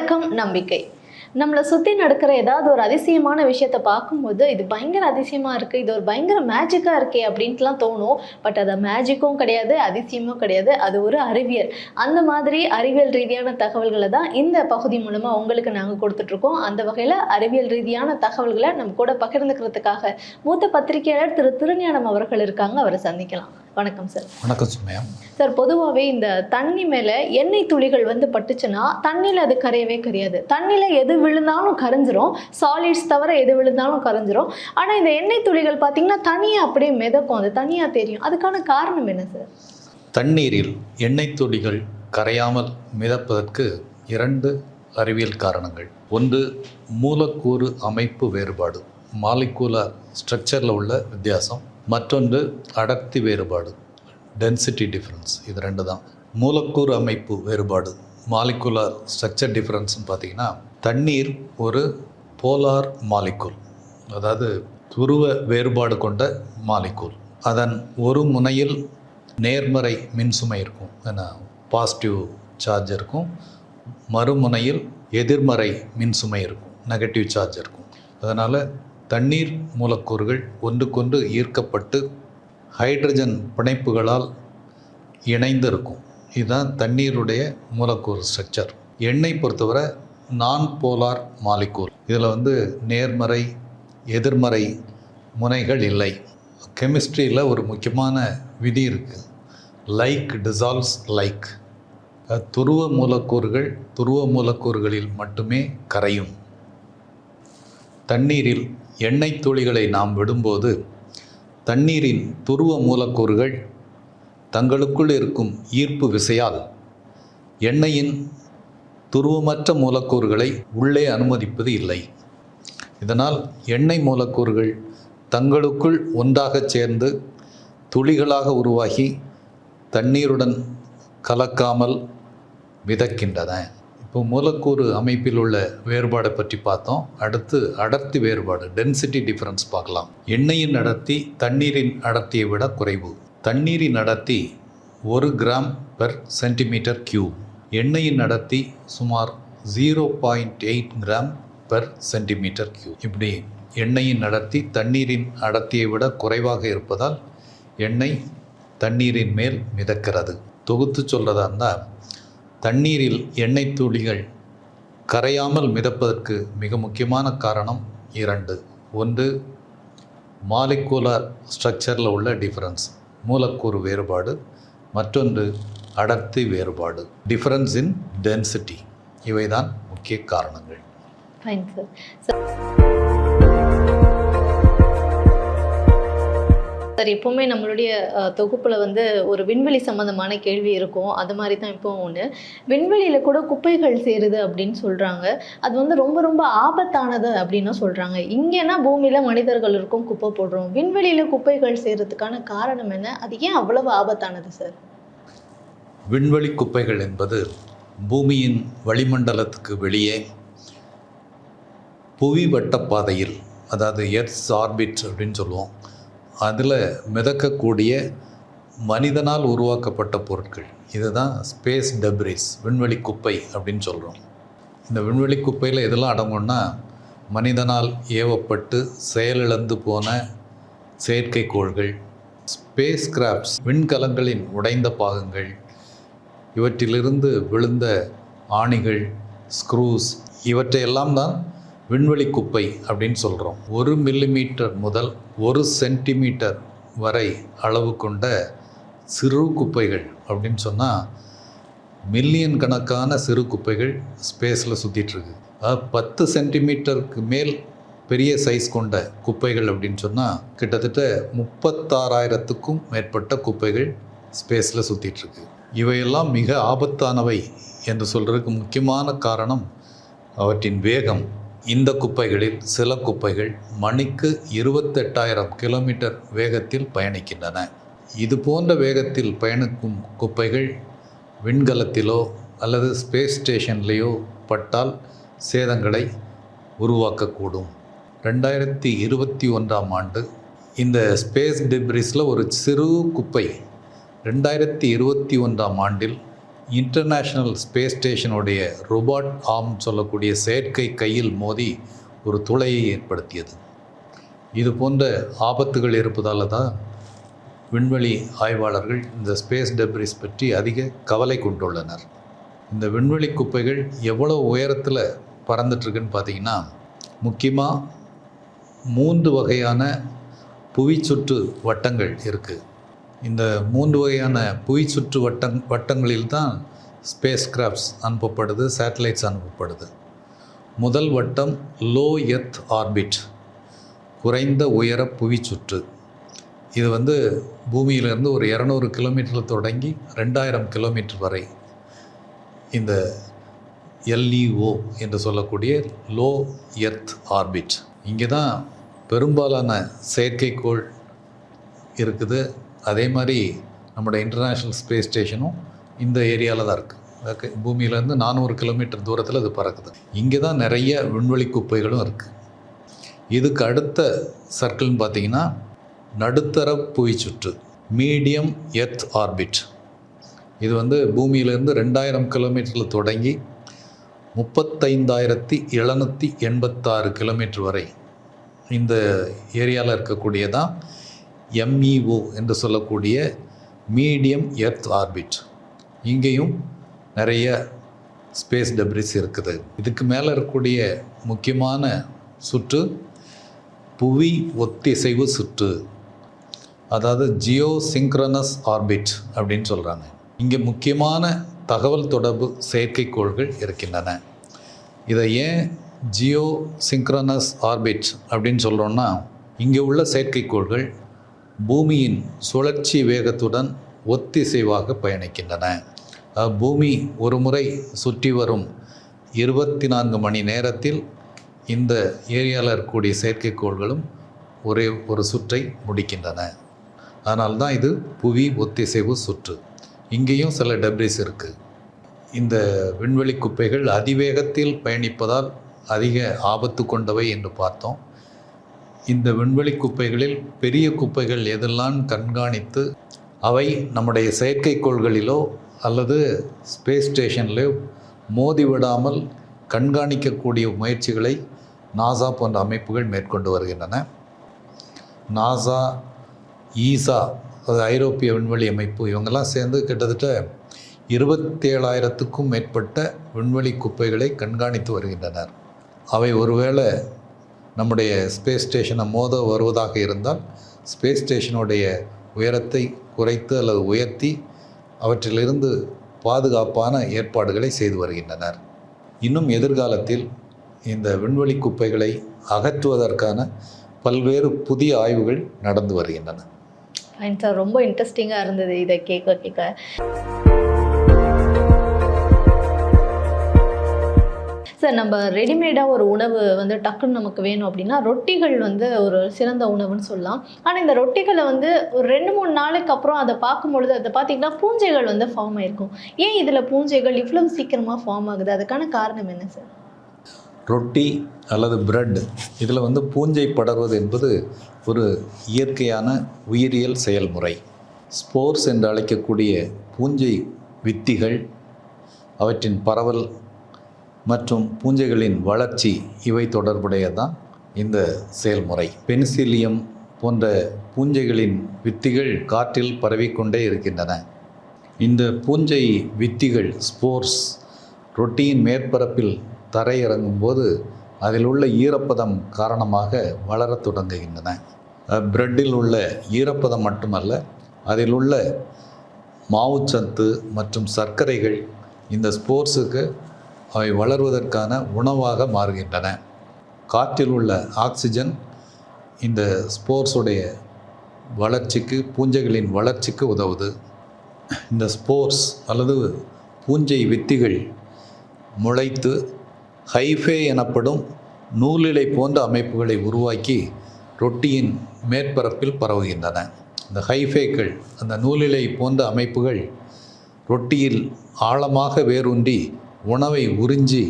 வணக்கம் நம்பிக்கை. நம்மளை சுற்றி நடக்கிற ஏதாவது ஒரு அதிசயமான விஷயத்தை பார்க்கும்போது இது பயங்கர அதிசயமாக இருக்குது, இது ஒரு பயங்கர மேஜிக்காக இருக்கே அப்படின்ட்டுலாம் தோணும். பட் அது மேஜிக்கும் கிடையாது, அதிசயமும் கிடையாது, அது ஒரு அறிவியல். அந்த மாதிரி அறிவியல் ரீதியான தகவல்களை தான் இந்த பகுதி மூலமாக உங்களுக்கு நாங்கள் கொடுத்துட்ருக்கோம். அந்த வகையில் அறிவியல் ரீதியான தகவல்களை நம்ம கூட பகிர்ந்துக்கிறதுக்காக மூத்த பத்திரிகையாளர் திரு திருஞானம் அவர்கள் இருக்காங்க. அவரை சந்திக்கலாம். வணக்கம் சார். வணக்கம் சுமையா. சார், பொதுவாகவே இந்த தண்ணி மேலே எண்ணெய் துளிகள் பட்டுச்சுன்னா தண்ணியில் அது கரையவே கரையாது. தண்ணியில் எது விழுந்தாலும் கரைஞ்சிரும், சாலிட்ஸ் தவிர எது விழுந்தாலும் கரைஞ்சிரும். ஆனால் இந்த எண்ணெய் துளிகள் பார்த்தீங்கன்னா தனியாக அப்படியே மிதக்கும், அது தனியாக தெரியும். அதுக்கான காரணம் என்ன சார்? தண்ணீரில் எண்ணெய் துளிகள் கரையாமல் மிதப்பதற்கு இரண்டு அறிவியல் காரணங்கள். ஒன்று, மூலக்கூறு அமைப்பு வேறுபாடு, மாலிகுலர் ஸ்ட்ரக்சரில் உள்ள வித்தியாசம். மற்றொன்று அடர்த்தி வேறுபாடு, டென்சிட்டி டிஃப்ரென்ஸ். இது ரெண்டு தான். மூலக்கூறு அமைப்பு வேறுபாடு, மாலிகுலர் ஸ்ட்ரக்சர் டிஃப்ரென்ஸ்னு பார்த்தீங்கன்னா, தண்ணீர் ஒரு போலார் மாலிகூல், அதாவது துருவ வேறுபாடு கொண்ட மாலிகூல். அதன் ஒரு முனையில் நேர்மறை மின்சுமை இருக்கும், ஏன்னா பாசிட்டிவ் சார்ஜ் இருக்கும். மறுமுனையில் எதிர்மறை மின்சுமை இருக்கும், நெகட்டிவ் சார்ஜ் இருக்கும். அதனால் தண்ணீர் மூலக்கூறுகள் ஒன்றுக்கொன்று ஈர்க்கப்பட்டு ஹைட்ரஜன் பிணைப்புகளால் இணைந்து இருக்கும். இதுதான் தண்ணீருடைய மூலக்கூறு ஸ்ட்ரக்சர். எண்ணெய் பொறுத்தவரை நான் போலார் மாலிகூல். இதில் நேர்மறை எதிர்மறை முனைகள் இல்லை. கெமிஸ்ட்ரியில் ஒரு முக்கியமான விதி இருக்குது, லைக் டிசால்வ்ஸ் லைக். துருவ மூலக்கூறுகள் துருவ மூலக்கூறுகளில் மட்டுமே கரையும். தண்ணீரில் எண்ணெய் துளிகளை நாம் விடும்போது தண்ணீரின் துருவ மூலக்கூறுகள் தங்களுக்குள் இருக்கும் ஈர்ப்பு விசையால் எண்ணெயின் துருவமற்ற மூலக்கூறுகளை உள்ளே அனுமதிப்பது இல்லை. இதனால் எண்ணெய் மூலக்கூறுகள் தங்களுக்குள் ஒன்றாக சேர்ந்து துளிகளாக உருவாகி தண்ணீருடன் கலக்காமல் மிதக்கின்றன. இப்போ மூலக்கூறு அமைப்பில் உள்ள வேறுபாடை பற்றி பார்த்தோம். அடுத்து அடர்த்தி வேறுபாடு, டென்சிட்டி டிஃப்ரென்ஸ் பார்க்கலாம். எண்ணெயின் அடர்த்தி தண்ணீரின் அடர்த்தியை விட குறைவு. தண்ணீரின் அடர்த்தி 1 கிராம் பெர் சென்டிமீட்டர் கியூப். எண்ணெயின் அடர்த்தி சுமார் 0.8 கிராம் பெர் சென்டிமீட்டர் கியூப். இப்படி எண்ணெயின் அடர்த்தி தண்ணீரின் அடர்த்தியை விட குறைவாக இருப்பதால் எண்ணெய் தண்ணீரின் மேல் மிதக்கிறது. தொகுத்து சொல்கிறதா இருந்தால், தண்ணீரில் எண்ணெய் துளிகள் கரையாமல் மிதப்பதற்கு மிக முக்கியமான காரணம் இரண்டு. ஒன்று, மாலிகுலர் ஸ்ட்ரக்சரில் உள்ள டிஃப்ரென்ஸ், மூலக்கூறு வேறுபாடு. மற்றொன்று அடர்த்தி வேறுபாடு, டிஃப்ரென்ஸ் இன் டென்சிட்டி. இவை தான் முக்கிய காரணங்கள். Fine sir. சார், எப்போவுமே நம்மளுடைய தொகுப்பில் ஒரு விண்வெளி சம்மந்தமான கேள்வி இருக்கும். அது மாதிரி தான் இப்போ ஒன்று. விண்வெளியில் கூட குப்பைகள் சேருது அப்படின்னு சொல்கிறாங்க. அது ரொம்ப ரொம்ப ஆபத்தானது அப்படின்னு சொல்கிறாங்க. இங்கேனா பூமியில் மனிதர்கள் இருக்கும், குப்பை போடுறோம். விண்வெளியில் குப்பைகள் சேருறதுக்கான காரணம் என்ன? அது ஏன் அவ்வளவு ஆபத்தானது சார்? விண்வெளி குப்பைகள் என்பது பூமியின் வளிமண்டலத்துக்கு வெளியே புவி வட்டப்பாதையில், அதாவது எர்த்ஸ் ஆர்பிட் அப்படின்னு சொல்லுவோம், அதில் மிதக்கக்கூடிய மனிதனால் உருவாக்கப்பட்ட பொருட்கள். இதுதான் ஸ்பேஸ் டெப்ரிஸ், விண்வெளி குப்பை அப்படின்னு சொல்கிறோம். இந்த விண்வெளி குப்பையில் எதெல்லாம் அடங்கும்னா, மனிதனால் ஏவப்பட்டு செயலிழந்து போன செயற்கைக்கோள்கள், ஸ்பேஸ் கிராஃப்ட்ஸ், விண்கலங்களின் உடைந்த பாகங்கள், இவற்றிலிருந்து விழுந்த ஆணிகள், ஸ்க்ரூஸ், இவற்றையெல்லாம் தான் விண்வெளி குப்பை அப்படின்னு சொல்கிறோம். 1 மில்லிமீட்டர் முதல் 1 சென்டிமீட்டர் வரை அளவு கொண்ட சிறு குப்பைகள் அப்படின்னு சொன்னால், மில்லியன் கணக்கான சிறு குப்பைகள் ஸ்பேஸில் சுற்றிட்டுருக்கு. 10 சென்டிமீட்டருக்கு மேல் பெரிய சைஸ் கொண்ட குப்பைகள் அப்படின்னு சொன்னால் கிட்டத்தட்ட 36,000க்கும் மேற்பட்ட குப்பைகள் ஸ்பேஸில் சுற்றிட்டுருக்கு. இவையெல்லாம் மிக ஆபத்தானவை என்று சொல்கிறதுக்கு முக்கியமான காரணம் அவற்றின் வேகம். இந்த குப்பைகளில் சில குப்பைகள் மணிக்கு 28,000 கிலோமீட்டர் வேகத்தில் பயணிக்கின்றன. இது போன்ற வேகத்தில் பயணிக்கும் குப்பைகள் விண்கலத்திலோ அல்லது ஸ்பேஸ் ஸ்டேஷன்லேயோ பட்டால் சேதங்களை உருவாக்கக்கூடும். 2021ஆம் ஆண்டு இந்த ஸ்பேஸ் டெப்ரிஸில் ஒரு சிறு குப்பை 2021ஆம் ஆண்டில் இன்டர்நேஷ்னல் ஸ்பேஸ் ஸ்டேஷனுடைய ரோபாட் ஆர்ம் சொல்லக்கூடிய செயற்கை கையில் மோதி ஒரு துளையை ஏற்படுத்தியது. இது போன்ற ஆபத்துகள் இருப்பதால் தான் விண்வெளி ஆய்வாளர்கள் இந்த ஸ்பேஸ் டெப்ரிஸ் பற்றி அதிக கவலை கொண்டுள்ளனர். இந்த விண்வெளி குப்பைகள் எவ்வளோ உயரத்தில் பறந்துட்டுருக்குன்னு பார்த்தீங்கன்னா, முக்கியமாக 3 வகையான புவிச்சுற்று வட்டங்கள் இருக்குது. இந்த 3 வகையான புவிச்சுற்று வட்டங்களில் தான் ஸ்பேஸ் கிராஃப்ட்ஸ் அனுப்பப்படுது, சேட்டலைட்ஸ் அனுப்பப்படுது. முதல் வட்டம் லோ எர்த் ஆர்பிட், குறைந்த உயர புவிச்சுற்று. இது வந்து பூமியிலிருந்து ஒரு 200 கிலோமீட்டரில் தொடங்கி 2000 கிலோமீட்டர் வரை இந்த LEO என்று சொல்லக்கூடிய லோ எர்த் ஆர்பிட். இங்கே தான் பெரும்பாலான செயற்கைக்கோள் இருக்குது. அதே மாதிரி நம்மளோட இன்டர்நேஷ்னல் ஸ்பேஸ் ஸ்டேஷனும் இந்த ஏரியாவில் தான் இருக்குது. பூமியிலேருந்து 400 கிலோமீட்டர் தூரத்தில் இது பறக்குது. இங்கே தான் நிறைய விண்வெளி குப்பைகளும் இருக்குது. இதுக்கு அடுத்த சர்க்கிள்னு பார்த்தீங்கன்னா நடுத்தர புவிச்சுற்று, மீடியம் எர்த் ஆர்பிட். இது வந்து பூமியிலேருந்து 2000 கிலோமீட்டரில் தொடங்கி 35,786 கிலோமீட்டர் வரை இந்த ஏரியாவில் இருக்கக்கூடியதான் MEO என்று சொல்லக்கூடிய மீடியம் எர்த் ஆர்பிட். இங்கேயும் நிறைய ஸ்பேஸ் டெப்ரிஸ் இருக்குது. இதுக்கு மேலே இருக்கக்கூடிய முக்கியமான சுற்று புவி ஒத்திசைவு சுற்று, அதாவது ஜியோ சிங்க்ரனஸ் ஆர்பிட் அப்படின்னு சொல்கிறாங்க. இங்கே முக்கியமான தகவல் தொடர்பு செயற்கைக்கோள்கள் இருக்கின்றன. இதை ஏன் ஜியோ சிங்க்ரனஸ் ஆர்பிட் அப்படின்னு சொல்கிறோன்னா, இங்கே உள்ள செயற்கைக்கோள்கள் பூமியின் சுழற்சி வேகத்துடன் ஒத்திசைவாக பயணிக்கின்றன. பூமி ஒரு முறை சுற்றி வரும் 24 மணி நேரத்தில் இந்த ஏரியாவில் இருக்கக்கூடிய செயற்கைக்கோள்களும் ஒரே ஒரு சுற்றை முடிக்கின்றன. அதனால தான் இது புவி ஒத்திசைவு சுற்று. இங்கேயும் சில டெப்ரிஸ் இருக்குது. இந்த விண்வெளி குப்பைகள் அதிவேகத்தில் பயணிப்பதால் அதிக ஆபத்து கொண்டவை என்று பார்த்தோம். இந்த விண்வெளி குப்பைகளில் பெரிய குப்பைகள் எதெல்லாம் கண்காணித்து அவை நம்முடைய செயற்கைக்கோள்களிலோ அல்லது ஸ்பேஸ் ஸ்டேஷனிலோ மோதிவிடாமல் கண்காணிக்கக்கூடிய முயற்சிகளை நாசா போன்ற அமைப்புகள் மேற்கொண்டு வருகின்றன. நாசா, ஈசா, அது ஐரோப்பிய விண்வெளி அமைப்பு, இவங்கெல்லாம் சேர்ந்து கிட்டத்தட்ட 27,000க்கும் மேற்பட்ட விண்வெளி குப்பைகளை கண்காணித்து வருகின்றனர். அவை ஒருவேளை நம்முடைய ஸ்பேஸ் ஸ்டேஷனை மோத வருவதாக இருந்தால் ஸ்பேஸ் ஸ்டேஷனுடைய உயரத்தை குறைத்து அல்லது உயர்த்தி அவற்றிலிருந்து பாதுகாப்பான ஏற்பாடுகளை செய்து வருகின்றனர். இன்னும் எதிர்காலத்தில் இந்த விண்வெளி குப்பைகளை அகற்றுவதற்கான பல்வேறு புதிய ஆய்வுகள் நடந்து வருகின்றன. ஃபைன் சார், ரொம்ப இன்ட்ரெஸ்டிங்காக இருந்தது இதை கேட்க. சார், நம்ம ரெடிமேடாக ஒரு உணவு வந்து டக்குன்னு நமக்கு வேணும் அப்படின்னா ரொட்டிகள் வந்து ஒரு சிறந்த உணவுன்னு சொல்லலாம். ஆனால் இந்த ரொட்டிகளை வந்து ஒரு 2-3 நாளைக்கு அப்புறம் அதை பார்க்கும்பொழுது அதை பார்த்திங்கன்னா பூஞ்சைகள் வந்து ஃபார்ம் ஆகிருக்கும். ஏன் இதில் பூஞ்சைகள் இவ்வளவு சீக்கிரமாக ஃபார்ம் ஆகுது? அதுக்கான காரணம் என்ன சார்? ரொட்டி அல்லது பிரெட், இதில் வந்து பூஞ்சை படர்வது என்பது ஒரு இயற்கையான உயிரியல் செயல்முறை. ஸ்போர்ஸ் என்று அழைக்கக்கூடிய பூஞ்சை வித்திகள், அவற்றின் பரவல் மற்றும் பூஞ்சைகளின் வளர்ச்சி, இவை தொடர்புடையதான் இந்த செயல்முறை. பெனிசிலியம் போன்ற பூஞ்சைகளின் வித்திகள் காற்றில் பரவிக்கொண்டே இருக்கின்றன. இந்த பூஞ்சை வித்திகள் ஸ்போர்ஸ் ரொட்டியின் மேற்பரப்பில் தரையிறங்கும் போது அதில் உள்ள ஈரப்பதம் காரணமாக வளரத் தொடங்குகின்றன. பிரெட்டில் உள்ள ஈரப்பதம் மட்டுமல்ல, அதில் உள்ள மாவுச்சத்து மற்றும் சர்க்கரைகள் இந்த ஸ்போர்ஸுக்கு அவை வளர்வதற்கான உணவாக மாறுகின்றன. காற்றில் உள்ள ஆக்சிஜன் இந்த ஸ்போர்ஸுடைய வளர்ச்சிக்கு, பூஞ்சைகளின் வளர்ச்சிக்கு உதவுது. இந்த ஸ்போர்ஸ் அல்லது பூஞ்சை வித்திகள் முளைத்து ஹைஃபே எனப்படும் நூலிழை போன்ற அமைப்புகளை உருவாக்கி ரொட்டியின் மேற்பரப்பில் பரவுகின்றன. இந்த ஹைஃபேக்கள், அந்த நூலிழை போன்ற அமைப்புகள் ரொட்டியில் ஆழமாக வேரூன்றி உணவை உறிஞ்சி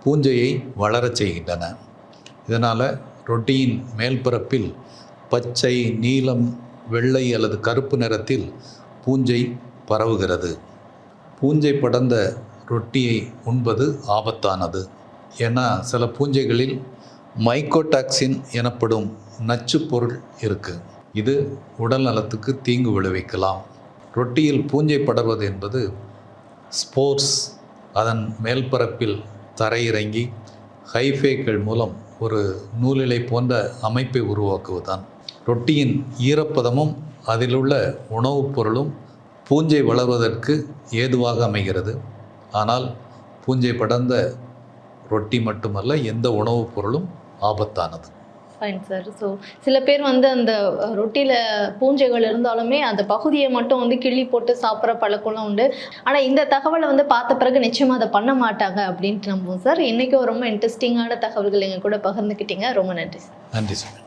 பூஞ்சையை வளரச் செய்கின்றன. இதனால் ரொட்டியின் மேல்பரப்பில் பச்சை, நீலம், வெள்ளை அல்லது கருப்பு நிறத்தில் பூஞ்சை பரவுகிறது. பூஞ்சை படர்ந்த ரொட்டியை உண்பது ஆபத்தானது. ஏன்னா சில பூஞ்சைகளில் மைக்கோடாக்சின் எனப்படும் நச்சு பொருள் இருக்குது. இது உடல் நலத்துக்கு தீங்கு விளைவிக்கலாம். ரொட்டியில் பூஞ்சை படர்வது என்பது ஸ்போர்ஸ் அதன் மேல்பரப்பில் தரையிறங்கி ஹைஃபேக்கள் மூலம் ஒரு நூலிழை போன்ற அமைப்பை உருவாக்குவதுதான். ரொட்டியின் ஈரப்பதமும் அதிலுள்ள உணவுப் பொருளும் பூஞ்சை வளர்வதற்கு ஏதுவாக அமைகிறது. ஆனால் பூஞ்சை படர்ந்த ரொட்டி மட்டுமல்ல, எந்த உணவுப் பொருளும் ஆபத்தானது. Fine sir. ஸோ சில பேர் வந்து அந்த ரொட்டியில் பூஞ்சைகள் இருந்தாலுமே அந்த பகுதியை மட்டும் வந்து கிள்ளி போட்டு சாப்பிட்ற பழக்கம்லாம் உண்டு. ஆனால் இந்த தகவலை வந்து பார்த்த பிறகு நிச்சயமாக அதை பண்ண மாட்டாங்க அப்படின்ட்டு நம்புவோம் சார். இன்றைக்கும் ரொம்ப இன்ட்ரெஸ்டிங்கான தகவல்கள் எங்கள் கூட பகிர்ந்துக்கிட்டீங்க. ரொம்ப நன்றி சார். நன்றி சார்.